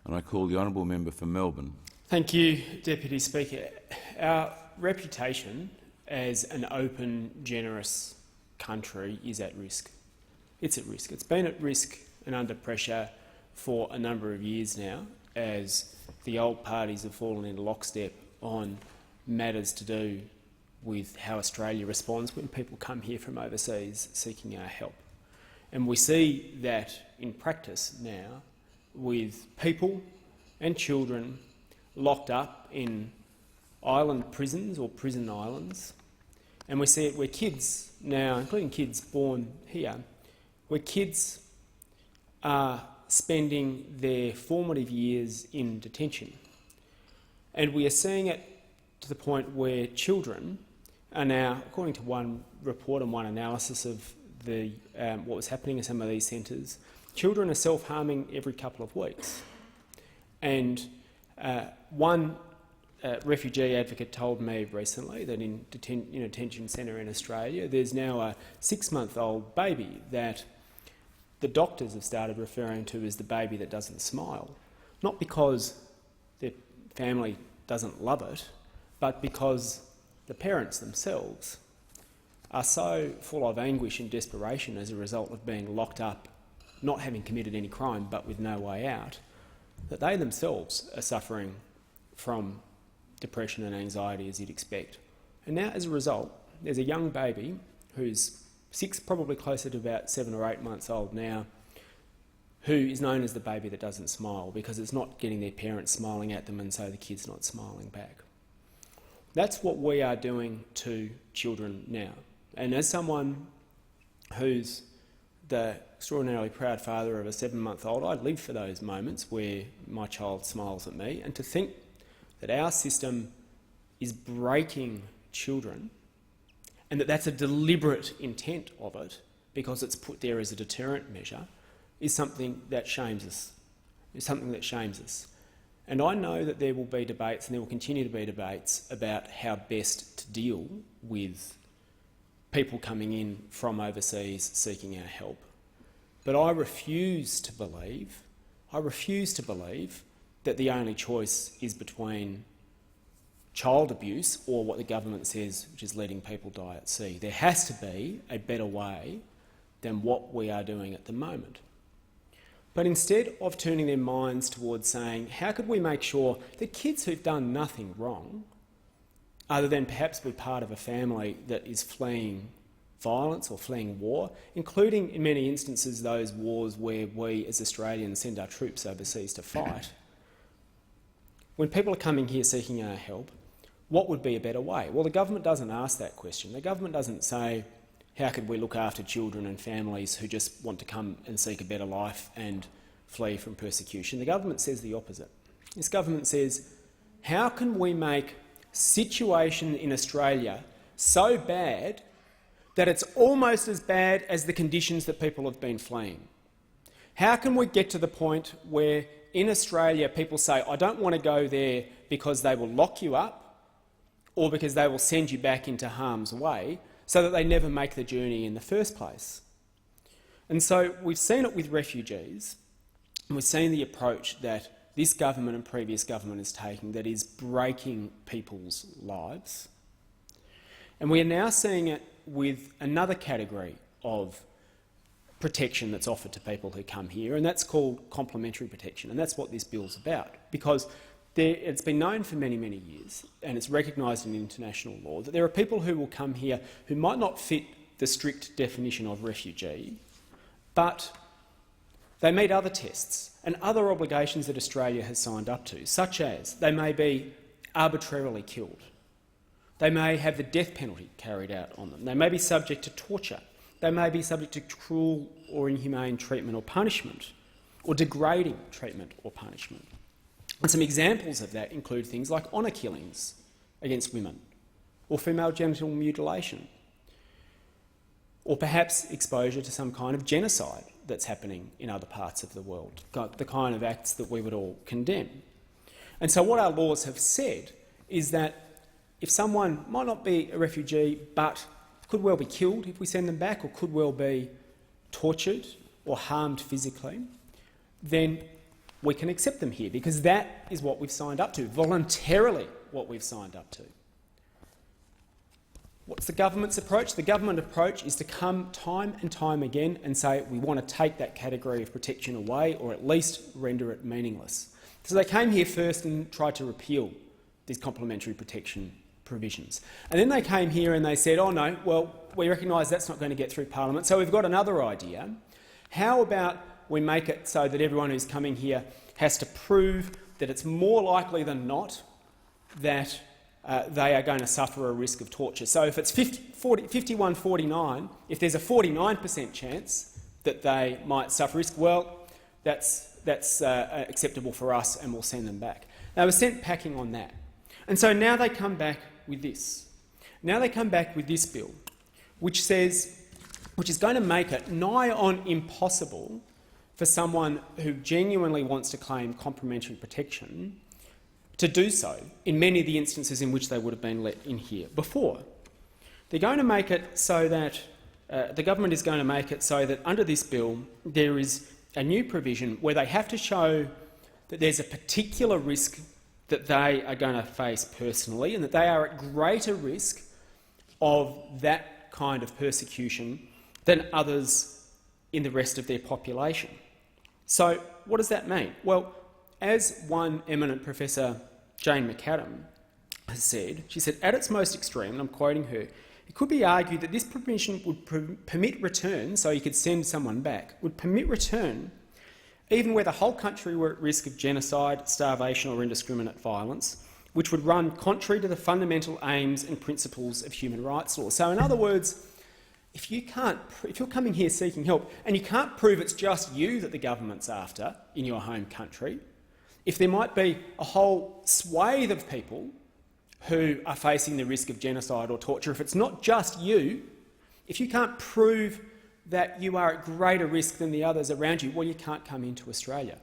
And I call the honourable member for Melbourne. Thank you, Deputy Speaker. Our reputation as an open, generous country is at risk. It's at risk. It's been at risk and under pressure for a number of years now as the old parties have fallen into lockstep on matters to do with how Australia responds when people come here from overseas seeking our help. And we see that in practice now with people and children locked up in island prisons or prison islands. And we see it where kids now, including kids born here, where kids are spending their formative years in detention. And we are seeing it to the point where children are now, according to one report and one analysis of what was happening in some of these centres, children are self-harming every couple of weeks. And one refugee advocate told me recently that in a detention centre in Australia, there's now a 6-month-old baby that the doctors have started referring to as the baby that doesn't smile, not because their family doesn't love it, but because the parents themselves are so full of anguish and desperation as a result of being locked up, not having committed any crime but with no way out, that they themselves are suffering from depression and anxiety as you'd expect. And now, as a result, there's a young baby who's 6, probably closer to about 7 or 8 months old now, who is known as the baby that doesn't smile because it's not getting their parents smiling at them and so the kid's not smiling back. That's what we are doing to children now. And as someone who's the extraordinarily proud father of a 7-month-old, I live for those moments where my child smiles at me, and to think that our system is breaking children and that that's a deliberate intent of it because it's put there as a deterrent measure is something that shames us. It's something that shames us. And I know that there will be debates, and there will continue to be debates, about how best to deal with people coming in from overseas seeking our help. But I refuse to believe that the only choice is between child abuse or what the government says, which is letting people die at sea. There has to be a better way than what we are doing at the moment. But instead of turning their minds towards saying, how could we make sure that kids who've done nothing wrong, other than perhaps be part of a family that is fleeing violence or fleeing war, including in many instances those wars where we as Australians send our troops overseas to fight, when people are coming here seeking our help, what would be a better way? Well, the government doesn't ask that question. The government doesn't say, how could we look after children and families who just want to come and seek a better life and flee from persecution? The government says the opposite. This government says, how can we make situation in Australia so bad that it's almost as bad as the conditions that people have been fleeing? How can we get to the point where in Australia people say, I don't want to go there because they will lock you up or because they will send you back into harm's way, so that they never make the journey in the first place? And so we've seen it with refugees, and we've seen the approach that this government and previous government is taking that is breaking people's lives. And we are now seeing it with another category of protection that's offered to people who come here, and that's called complementary protection, and that's what this bill's about. Because it's been known for many, many years, and it's recognised in international law, that there are people who will come here who might not fit the strict definition of refugee, but they meet other tests and other obligations that Australia has signed up to, such as they may be arbitrarily killed, they may have the death penalty carried out on them, they may be subject to torture, they may be subject to cruel or inhumane treatment or punishment, or degrading treatment or punishment. And some examples of that include things like honour killings against women, or female genital mutilation, or perhaps exposure to some kind of genocide that's happening in other parts of the world, the kind of acts that we would all condemn. And so what our laws have said is that if someone might not be a refugee but could well be killed if we send them back, or could well be tortured or harmed physically, then we can accept them here, because that is what we've signed up to, voluntarily what we've signed up to. What's the government's approach? The government approach is to come time and time again and say we want to take that category of protection away, or at least render it meaningless. So they came here first and tried to repeal these complementary protection provisions. And then they came here and they said, oh no, well, we recognise that's not going to get through Parliament, so we've got another idea. How about we make it so that everyone who's coming here has to prove that it's more likely than not that they are going to suffer a risk of torture. So if it's 51-49, if there's a 49% chance that they might suffer risk, well, that's acceptable for us and we'll send them back. They were sent packing on that. And so now they come back with this. Now they come back with this bill, which is going to make it nigh on impossible for someone who genuinely wants to claim complementary protection to do so in many of the instances in which they would have been let in here before. They're going to make it so that the government is going to make it so that under this bill there is a new provision where they have to show that there's a particular risk that they are going to face personally and that they are at greater risk of that kind of persecution than others in the rest of their population. So what does that mean? Well, as one eminent professor, Jane McAdam, has said, she said, at its most extreme, and I'm quoting her, it could be argued that this provision would permit return, so you could send someone back, would permit return even where the whole country were at risk of genocide, starvation or indiscriminate violence, which would run contrary to the fundamental aims and principles of human rights law. So in other words, if you're coming here seeking help and you can't prove it's just you that the government's after in your home country, if there might be a whole swathe of people who are facing the risk of genocide or torture, if it's not just you, if you can't prove that you are at greater risk than the others around you, well, you can't come into Australia.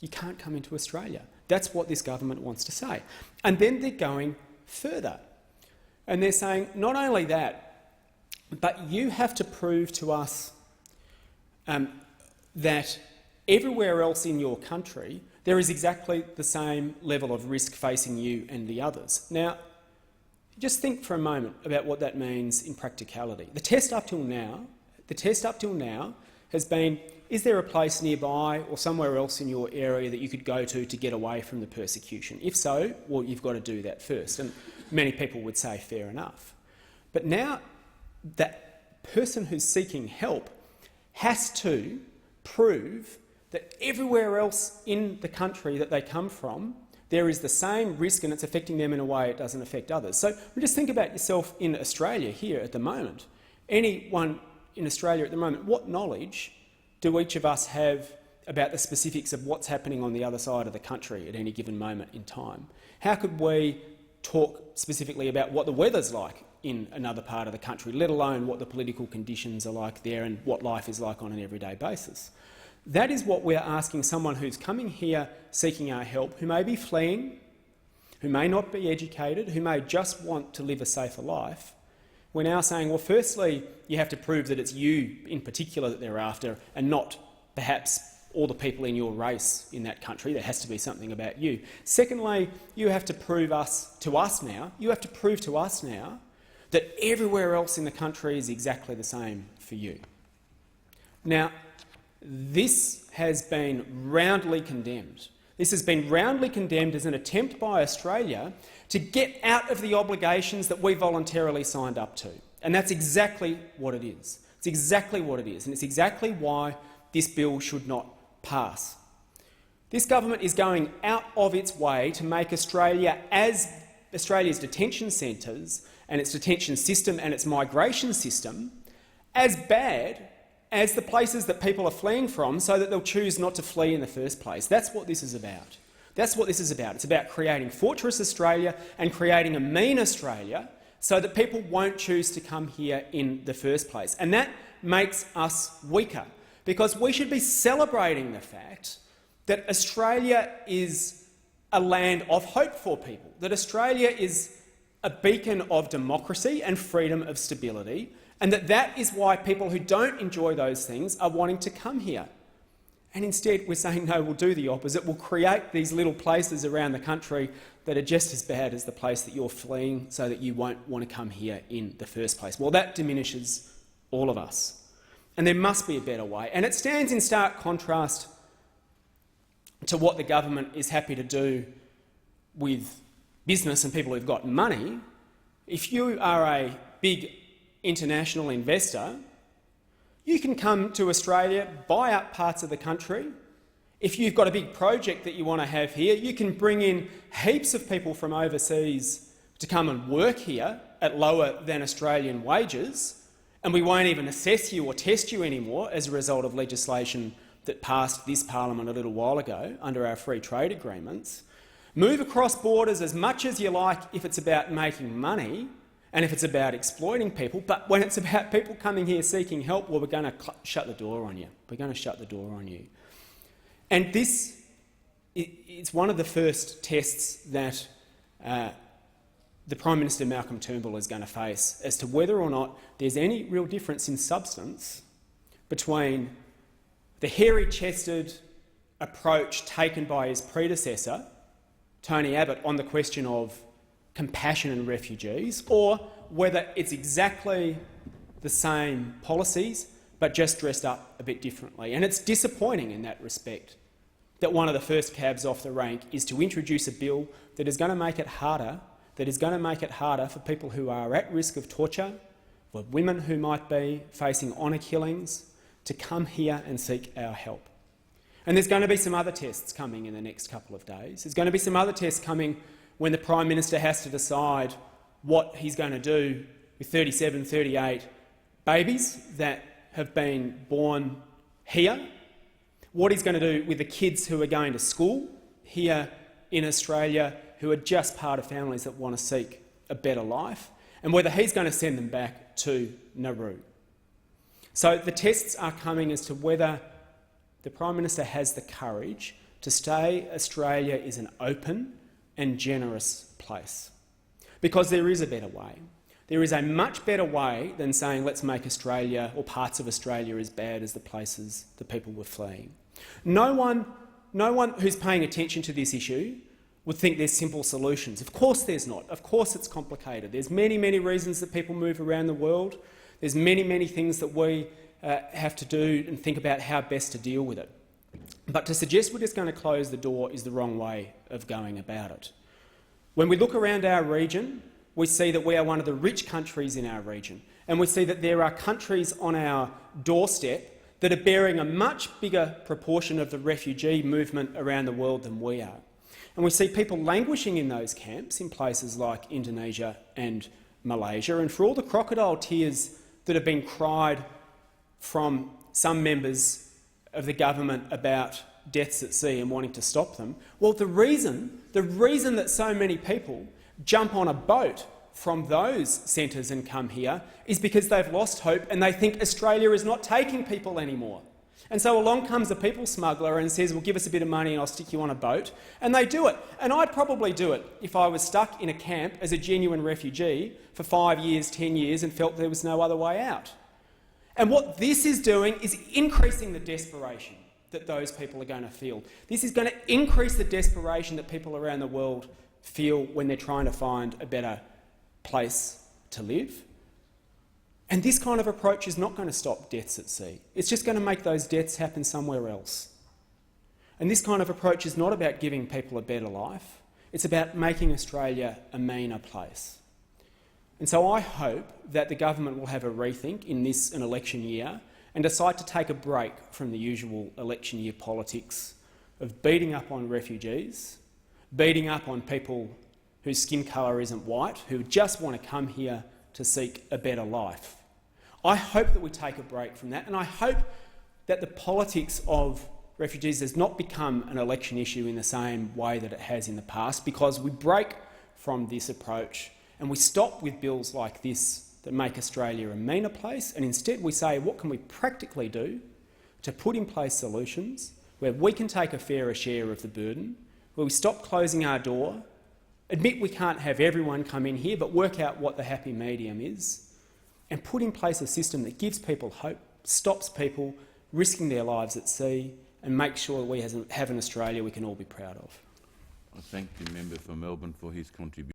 You can't come into Australia. That's what this government wants to say. And then they're going further. And they're saying not only that, but you have to prove to us that everywhere else in your country there is exactly the same level of risk facing you and the others. Now, just think for a moment about what that means in practicality. The test up till now has been, is there a place nearby or somewhere else in your area that you could go to get away from the persecution? If so, well, you've got to do that first. And many people would say fair enough. But now that person who's seeking help has to prove that everywhere else in the country that they come from, there is the same risk and it's affecting them in a way it doesn't affect others. So just think about yourself in Australia here at the moment. Anyone in Australia at the moment, what knowledge do each of us have about the specifics of what's happening on the other side of the country at any given moment in time? How could we talk specifically about what the weather's like in another part of the country, let alone what the political conditions are like there and what life is like on an everyday basis? That is what we're asking someone who's coming here seeking our help, who may be fleeing, who may not be educated, who may just want to live a safer life. We're now saying, well, firstly, you have to prove that it's you in particular that they're after and not perhaps all the people in your race in that country. There has to be something about you. Secondly, you have to prove to us now that everywhere else in the country is exactly the same for you. Now, this has been roundly condemned. This has been roundly condemned as an attempt by Australia to get out of the obligations that we voluntarily signed up to. And that's exactly what it is. It's exactly what it is, and it's exactly why this bill should not pass. This government is going out of its way to make Australia's detention centres and its detention system and its migration system as bad as the places that people are fleeing from so that they'll choose not to flee in the first place. That's what this is about. That's what this is about. It's about creating Fortress Australia and creating a mean Australia so that people won't choose to come here in the first place. And that makes us weaker, because we should be celebrating the fact that Australia is a land of hope for people, that Australia is a beacon of democracy and freedom of stability, and that is why people who don't enjoy those things are wanting to come here. And instead we're saying, no, we'll do the opposite. We'll create these little places around the country that are just as bad as the place that you're fleeing so that you won't want to come here in the first place. Well, that diminishes all of us. And there must be a better way. And it stands in stark contrast to what the government is happy to do with business and people who've got money. If you are a big international investor, you can come to Australia, buy up parts of the country. If you've got a big project that you want to have here, you can bring in heaps of people from overseas to come and work here at lower than Australian wages, and we won't even assess you or test you anymore as a result of legislation that passed this parliament a little while ago under our free trade agreements. Move across borders as much as you like if it's about making money and if it's about exploiting people, but when it's about people coming here seeking help, well, we're going to shut the door on you. We're going to shut the door on you. And this is one of the first tests that the Prime Minister Malcolm Turnbull is going to face as to whether or not there's any real difference in substance between the hairy-chested approach taken by his predecessor, Tony Abbott, on the question of compassion in refugees, or whether it's exactly the same policies but just dressed up a bit differently. And it's disappointing in that respect that one of the first cabs off the rank is to introduce a bill that is going to make it harder, for people who are at risk of torture, for women who might be facing honour killings, to come here and seek our help. And there's going to be some other tests coming in the next couple of days. There's going to be some other tests coming when the Prime Minister has to decide what he's going to do with 37, 38 babies that have been born here, what he's going to do with the kids who are going to school here in Australia who are just part of families that want to seek a better life, and whether he's going to send them back to Nauru. So the tests are coming as to whether the Prime Minister has the courage to say Australia is an open and generous place. Because there is a better way. There is a much better way than saying let's make Australia or parts of Australia as bad as the places the people were fleeing. No one who's paying attention to this issue would think there's simple solutions. Of course there's not. Of course it's complicated. There's many, many reasons that people move around the world. There's many, many things that we have to do and think about how best to deal with it. But to suggest we're just going to close the door is the wrong way of going about it. When we look around our region, we see that we are one of the rich countries in our region, and we see that there are countries on our doorstep that are bearing a much bigger proportion of the refugee movement around the world than we are. And we see people languishing in those camps in places like Indonesia and Malaysia, and for all the crocodile tears that have been cried from some members of the government about deaths at sea and wanting to stop them, well, the reason that so many people jump on a boat from those centres and come here is because they've lost hope and they think Australia is not taking people anymore. And so along comes a people smuggler and says, well, give us a bit of money and I'll stick you on a boat. And they do it. And I'd probably do it if I was stuck in a camp as a genuine refugee for 5 years, 10 years and felt there was no other way out. And what this is doing is increasing the desperation that those people are going to feel. This is going to increase the desperation that people around the world feel when they're trying to find a better place to live. And this kind of approach is not going to stop deaths at sea. It's just going to make those deaths happen somewhere else. And this kind of approach is not about giving people a better life. It's about making Australia a meaner place. And so I hope that the government will have a rethink in this an election year and decide to take a break from the usual election year politics of beating up on refugees, beating up on people whose skin colour isn't white, who just want to come here to seek a better life. I hope that we take a break from that, and I hope that the politics of refugees does not become an election issue in the same way that it has in the past, because we break from this approach and we stop with bills like this that make Australia a meaner place, and instead we say, what can we practically do to put in place solutions where we can take a fairer share of the burden, where we stop closing our door, admit we can't have everyone come in here, but work out what the happy medium is, and put in place a system that gives people hope, stops people risking their lives at sea, and make sure we have an Australia we can all be proud of. I thank the member for Melbourne for his contribution.